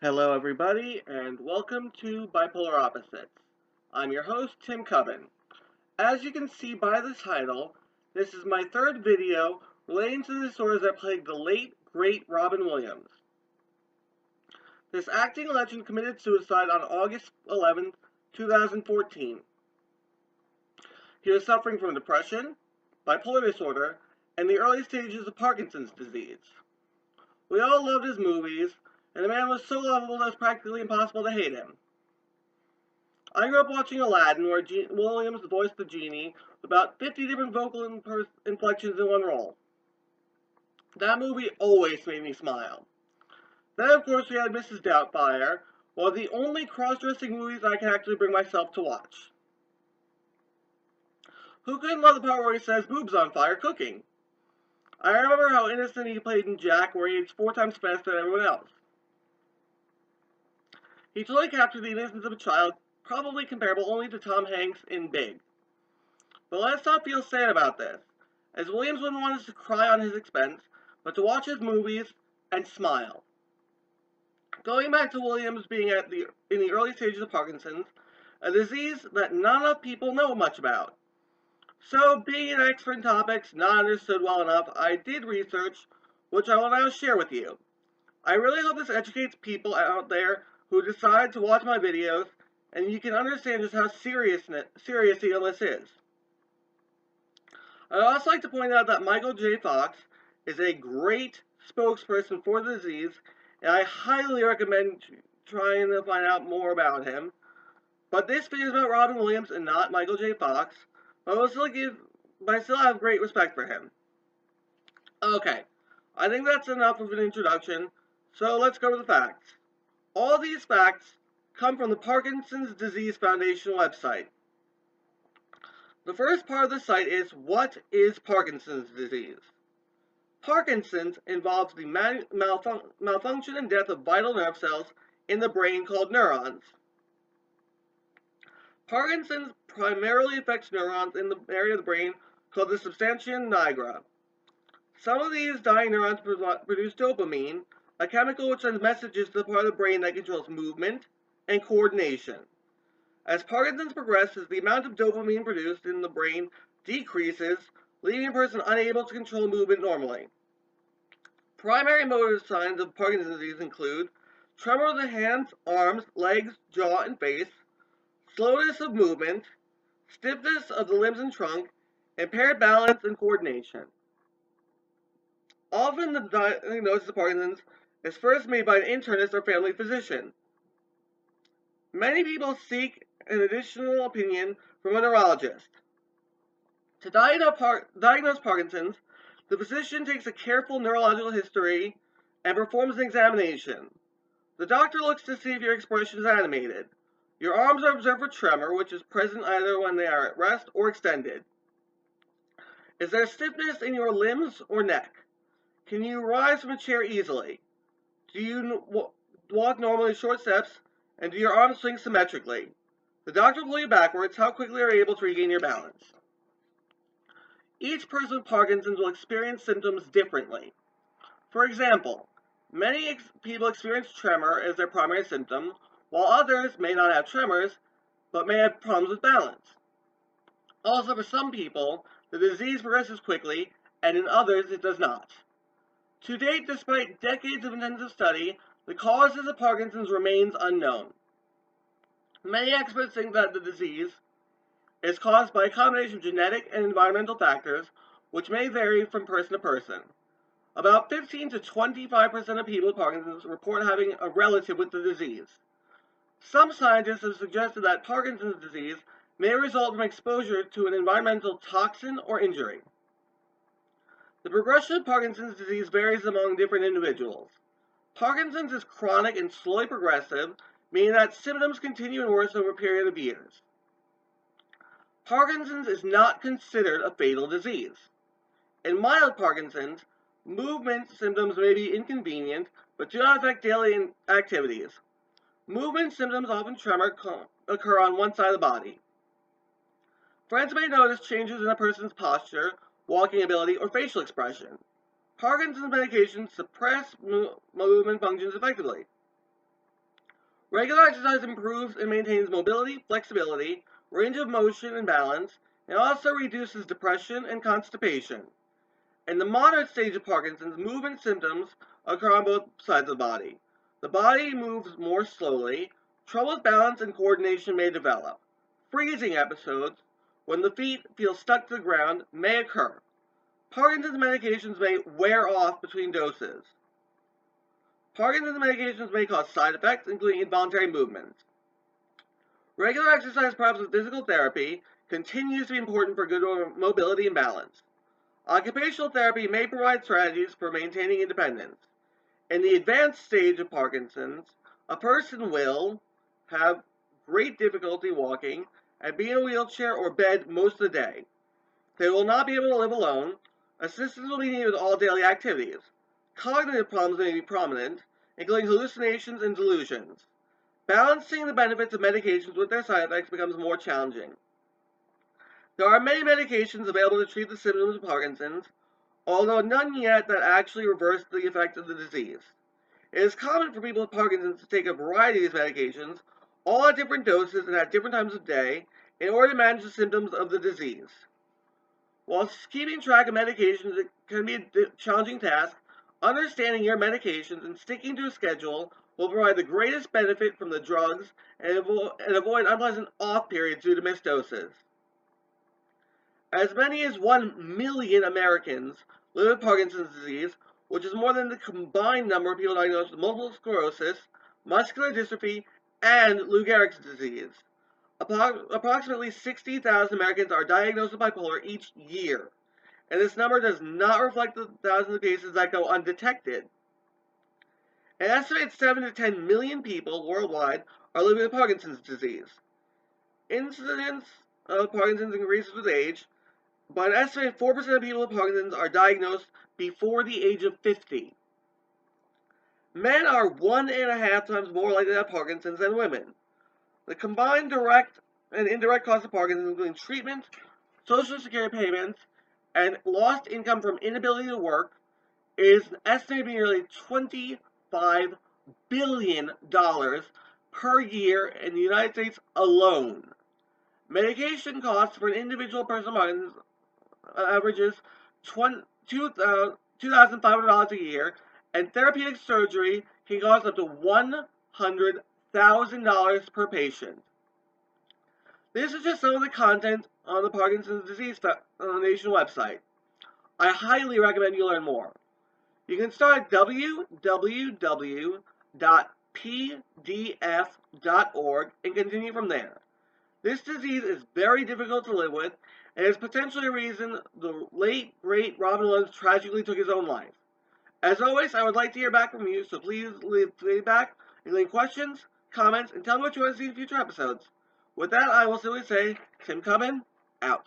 Hello, everybody, and welcome to Bipolar Opposites. I'm your host, Tim Cubbin. As you can see by the title, this is my third video relating to the disorders that plagued the late, great Robin Williams. This acting legend committed suicide on August 11, 2014. He was suffering from depression, bipolar disorder, and the early stages of Parkinson's disease. We all loved his movies, and the man was so lovable that it was practically impossible to hate him. I grew up watching Aladdin, where Williams voiced the genie with about 50 different vocal inflections in one role. That movie always made me smile. Then, of course, we had Mrs. Doubtfire, one of the only cross-dressing movies I can actually bring myself to watch. Who couldn't love the part where he says boobs on fire cooking? I remember how innocent he played in Jack, where he eats 4 times faster than everyone else. He totally captured the innocence of a child, probably comparable only to Tom Hanks in Big. But let's not feel sad about this, as Williams wouldn't want us to cry on his expense, but to watch his movies and smile. Going back to Williams being in the early stages of Parkinson's, a disease that not enough people know much about. So, being an expert in topics not understood well enough, I did research, which I will now share with you. I really hope this educates people out there who decide to watch my videos, and you can understand just how serious the illness is. I'd also like to point out that Michael J. Fox is a great spokesperson for the disease, and I highly recommend trying to find out more about him. But this video is about Robin Williams and not Michael J. Fox, but I still have great respect for him. Okay, I think that's enough of an introduction, so let's go to the facts. All these facts come from the Parkinson's Disease Foundation website. The first part of the site is, what is Parkinson's disease? Parkinson's involves the malfunction and death of vital nerve cells in the brain called neurons. Parkinson's primarily affects neurons in the area of the brain called the substantia nigra. Some of these dying neurons produce dopamine, a chemical which sends messages to the part of the brain that controls movement and coordination. As Parkinson's progresses, the amount of dopamine produced in the brain decreases, leaving a person unable to control movement normally. Primary motor signs of Parkinson's disease include tremor of the hands, arms, legs, jaw, and face, slowness of movement, stiffness of the limbs and trunk, impaired balance and coordination. Often the diagnosis of Parkinson's is first made by an internist or family physician. Many people seek an additional opinion from a neurologist. To diagnose Parkinson's, the physician takes a careful neurological history and performs an examination. The doctor looks to see if your expression is animated. Your arms are observed for tremor, which is present either when they are at rest or extended. Is there stiffness in your limbs or neck? Can you rise from a chair easily? Do you walk normally short steps? And do your arms swing symmetrically? The doctor will pull you backwards. How quickly are you able to regain your balance? Each person with Parkinson's will experience symptoms differently. For example, many people experience tremor as their primary symptom, while others may not have tremors, but may have problems with balance. Also, for some people, the disease progresses quickly, and in others it does not. To date, despite decades of intensive study, the causes of Parkinson's remains unknown. Many experts think that the disease is caused by a combination of genetic and environmental factors, which may vary from person to person. About 15 to 25% of people with Parkinson's report having a relative with the disease. Some scientists have suggested that Parkinson's disease may result from exposure to an environmental toxin or injury. The progression of Parkinson's disease varies among different individuals. Parkinson's is chronic and slowly progressive, meaning that symptoms continue and worsen over a period of years. Parkinson's is not considered a fatal disease. In mild Parkinson's, movement symptoms may be inconvenient, but do not affect daily activities. Movement symptoms, often tremor, occur on one side of the body. Friends may notice changes in a person's posture, walking ability, or facial expression. Parkinson's medications suppress movement functions effectively. Regular exercise improves and maintains mobility, flexibility, range of motion, and balance, and also reduces depression and constipation. In the moderate stage of Parkinson's, movement symptoms occur on both sides of the body. The body moves more slowly. Trouble with balance and coordination may develop. Freezing episodes, when the feet feel stuck to the ground, may occur. Parkinson's medications may wear off between doses. Parkinson's medications may cause side effects, including involuntary movements. Regular exercise, perhaps with physical therapy, continues to be important for good mobility and balance. Occupational therapy may provide strategies for maintaining independence. In the advanced stage of Parkinson's, a person will have great difficulty walking and be in a wheelchair or bed most of the day. They will not be able to live alone. Assistance will be needed with all daily activities. Cognitive problems may be prominent, including hallucinations and delusions. Balancing the benefits of medications with their side effects becomes more challenging. There are many medications available to treat the symptoms of Parkinson's, although none yet that actually reverse the effect of the disease. It is common for people with Parkinson's to take a variety of these medications, all at different doses and at different times of day, in order to manage the symptoms of the disease. While keeping track of medications can be a challenging task, understanding your medications and sticking to a schedule will provide the greatest benefit from the drugs and avoid unpleasant off periods due to missed doses. As many as 1 million Americans live with Parkinson's disease, which is more than the combined number of people diagnosed with multiple sclerosis, muscular dystrophy, and Lou Gehrig's disease. Approximately 60,000 Americans are diagnosed with bipolar each year, and this number does not reflect the thousands of cases that go undetected. An estimated 7 to 10 million people worldwide are living with Parkinson's disease. Incidence of Parkinson's increases with age, but an estimated 4% of people with Parkinson's are diagnosed before the age of 50. Men are 1.5 times more likely to have Parkinson's than women. The combined direct and indirect costs of Parkinson's, including treatment, Social Security payments, and lost income from inability to work, is estimated to be nearly $25 billion per year in the United States alone. Medication costs for an individual person with Parkinson's averages $2,500 a year, and therapeutic surgery can cost up to $100,000 per patient. This is just some of the content on the Parkinson's Disease Foundation website. I highly recommend you learn more. You can start at www.pdf.org and continue from there. This disease is very difficult to live with, and is potentially a reason the late, great Robin Williams tragically took his own life. As always, I would like to hear back from you, so please leave feedback, leave questions, comments, and tell me what you want to see in future episodes. With that, I will simply say, Tim Cubbin, out.